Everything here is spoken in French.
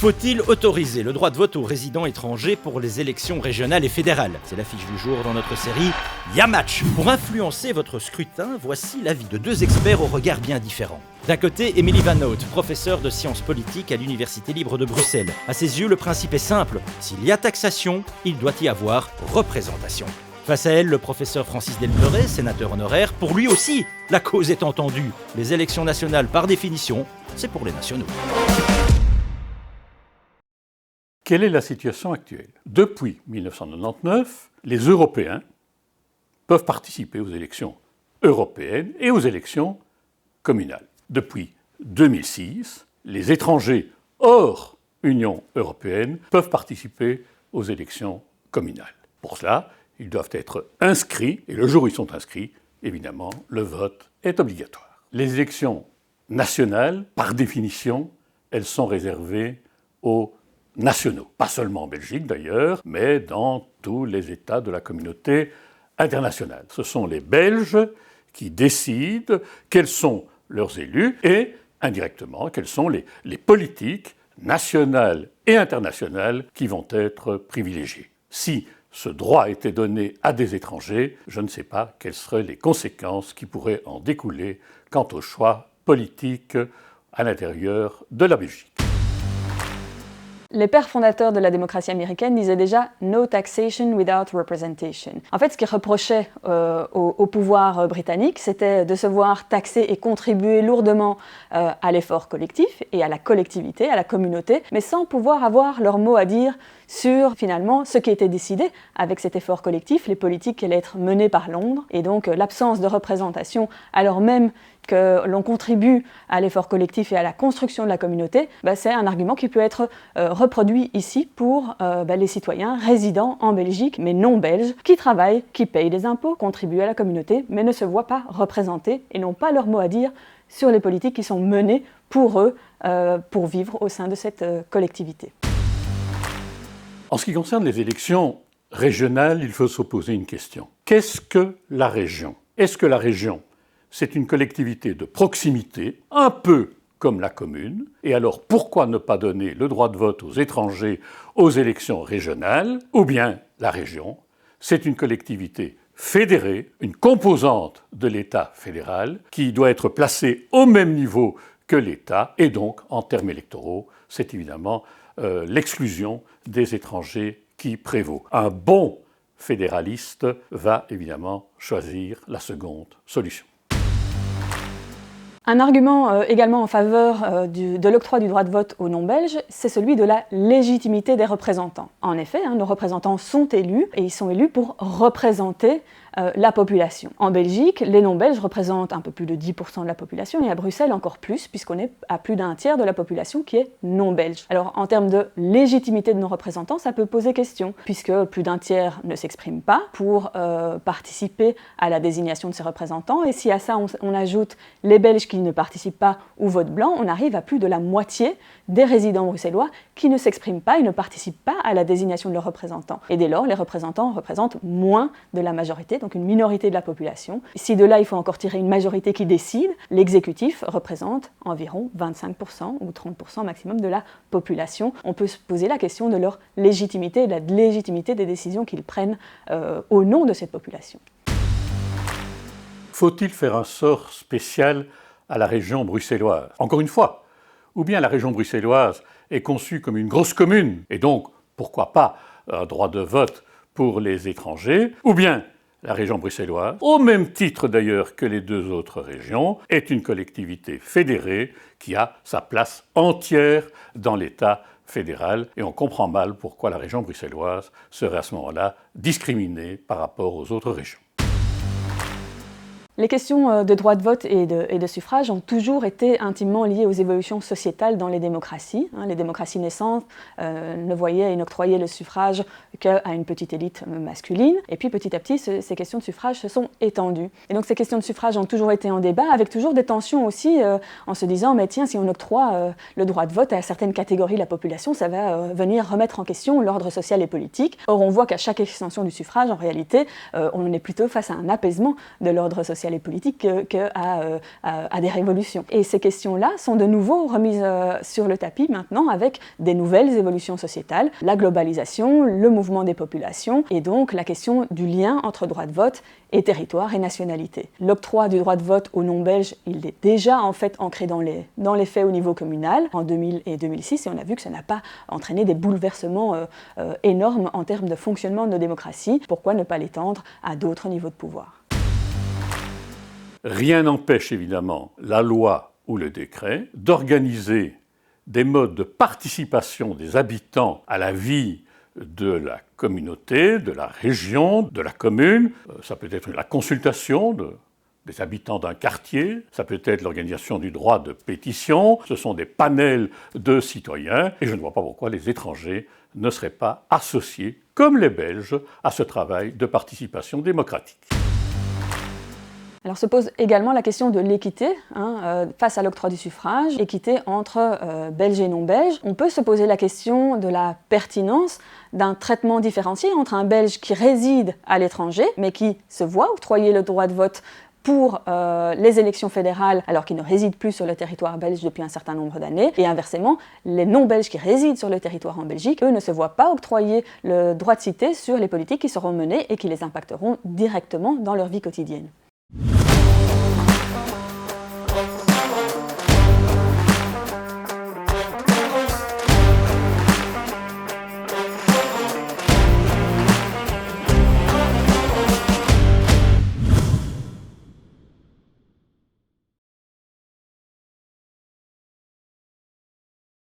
Faut-il autoriser le droit de vote aux résidents étrangers pour les élections régionales et fédérales? C'est l'affiche du jour dans notre série Y'a match. Pour influencer votre scrutin, voici l'avis de deux experts au regard bien différent. D'un côté, Émilie Van Hout, professeure de sciences politiques à l'Université libre de Bruxelles. À ses yeux, le principe est simple. S'il y a taxation, il doit y avoir représentation. Face à elle, le professeur Francis Delpleuret, sénateur honoraire. Pour lui aussi, la cause est entendue. Les élections nationales, par définition, c'est pour les nationaux. Quelle est la situation actuelle? Depuis 1999, les Européens peuvent participer aux élections européennes et aux élections communales. Depuis 2006, les étrangers hors Union européenne peuvent participer aux élections communales. Pour cela, ils doivent être inscrits, et le jour où ils sont inscrits, évidemment, le vote est obligatoire. Les élections nationales, par définition, elles sont réservées aux nationaux. Pas seulement en Belgique d'ailleurs, mais dans tous les États de la communauté internationale. Ce sont les Belges qui décident quels sont leurs élus et, indirectement, quelles sont les politiques nationales et internationales qui vont être privilégiées. Si ce droit était donné à des étrangers, je ne sais pas quelles seraient les conséquences qui pourraient en découler quant aux choix politiques à l'intérieur de la Belgique. Les pères fondateurs de la démocratie américaine disaient déjà « no taxation without representation ». En fait, ce qu'ils reprochaient au pouvoir britannique, c'était de se voir taxer et contribuer lourdement à l'effort collectif et à la collectivité, à la communauté, mais sans pouvoir avoir leur mot à dire sur, finalement, ce qui était décidé avec cet effort collectif, les politiques qui allaient être menées par Londres, et donc l'absence de représentation, alors même que l'on contribue à l'effort collectif et à la construction de la communauté, c'est un argument qui peut être reproduit ici pour les citoyens résidant en Belgique, mais non belges, qui travaillent, qui payent des impôts, contribuent à la communauté, mais ne se voient pas représentés et n'ont pas leur mot à dire sur les politiques qui sont menées pour eux, pour vivre au sein de cette collectivité. En ce qui concerne les élections régionales, il faut se poser une question. Qu'est-ce que la région? Est-ce que la région, c'est une collectivité de proximité, un peu comme la commune, et alors pourquoi ne pas donner le droit de vote aux étrangers aux élections régionales? Ou bien la région, c'est une collectivité fédérée, une composante de l'État fédéral, qui doit être placée au même niveau que l'État, et donc, en termes électoraux, c'est évidemment l'exclusion des étrangers qui prévaut. Un bon fédéraliste va évidemment choisir la seconde solution. Un argument également en faveur de l'octroi du droit de vote aux non-belges, c'est celui de la légitimité des représentants. En effet, nos représentants sont élus, et ils sont élus pour représenter la population. En Belgique, les non-belges représentent un peu plus de 10% de la population, et à Bruxelles encore plus, puisqu'on est à plus d'un tiers de la population qui est non-belge. Alors en termes de légitimité de nos représentants, ça peut poser question, puisque plus d'un tiers ne s'exprime pas pour participer à la désignation de ces représentants, et si à ça on ajoute les Belges qui ne participent pas ou votent blanc, on arrive à plus de la moitié des résidents bruxellois qui ne s'expriment pas et ne participent pas à la désignation de leurs représentants. Et dès lors, les représentants représentent moins de la majorité, donc une minorité de la population. Si de là, il faut encore tirer une majorité qui décide, l'exécutif représente environ 25% ou 30% maximum de la population. On peut se poser la question de leur légitimité et de la légitimité des décisions qu'ils prennent au nom de cette population. Faut-il faire un sort spécial à la région bruxelloise? Encore une fois, ou bien la région bruxelloise est conçue comme une grosse commune, et donc, pourquoi pas, un droit de vote pour les étrangers, ou bien la région bruxelloise, au même titre d'ailleurs que les deux autres régions, est une collectivité fédérée qui a sa place entière dans l'État fédéral, et on comprend mal pourquoi la région bruxelloise serait à ce moment-là discriminée par rapport aux autres régions. Les questions de droit de vote et de suffrage ont toujours été intimement liées aux évolutions sociétales dans les démocraties. Les démocraties naissantes ne voyaient et n'octroyaient le suffrage qu'à une petite élite masculine. Et puis petit à petit, ces questions de suffrage se sont étendues. Et donc ces questions de suffrage ont toujours été en débat, avec toujours des tensions aussi, en se disant « mais tiens, si on octroie le droit de vote à certaines catégories de la population, ça va venir remettre en question l'ordre social et politique ». Or on voit qu'à chaque extension du suffrage, en réalité, on est plutôt face à un apaisement de l'ordre social sociales et politiques qu'à des révolutions. Et ces questions-là sont de nouveau remises sur le tapis maintenant avec des nouvelles évolutions sociétales, la globalisation, le mouvement des populations et donc la question du lien entre droit de vote et territoire et nationalité. L'octroi du droit de vote aux non-belges, il est déjà en fait ancré dans les faits au niveau communal en 2000 et 2006 et on a vu que ça n'a pas entraîné des bouleversements énormes en termes de fonctionnement de nos démocraties. Pourquoi ne pas l'étendre à d'autres niveaux de pouvoir ? Rien n'empêche évidemment la loi ou le décret d'organiser des modes de participation des habitants à la vie de la communauté, de la région, de la commune. Ça peut être la consultation des habitants d'un quartier, ça peut être l'organisation du droit de pétition, ce sont des panels de citoyens, et je ne vois pas pourquoi les étrangers ne seraient pas associés, comme les Belges, à ce travail de participation démocratique. Alors se pose également la question de l'équité face à l'octroi du suffrage, équité entre Belges et non-Belges. On peut se poser la question de la pertinence d'un traitement différencié entre un Belge qui réside à l'étranger, mais qui se voit octroyer le droit de vote pour les élections fédérales alors qu'ils ne résident plus sur le territoire belge depuis un certain nombre d'années. Et inversement, les non-belges qui résident sur le territoire en Belgique, eux, ne se voient pas octroyer le droit de cité sur les politiques qui seront menées et qui les impacteront directement dans leur vie quotidienne.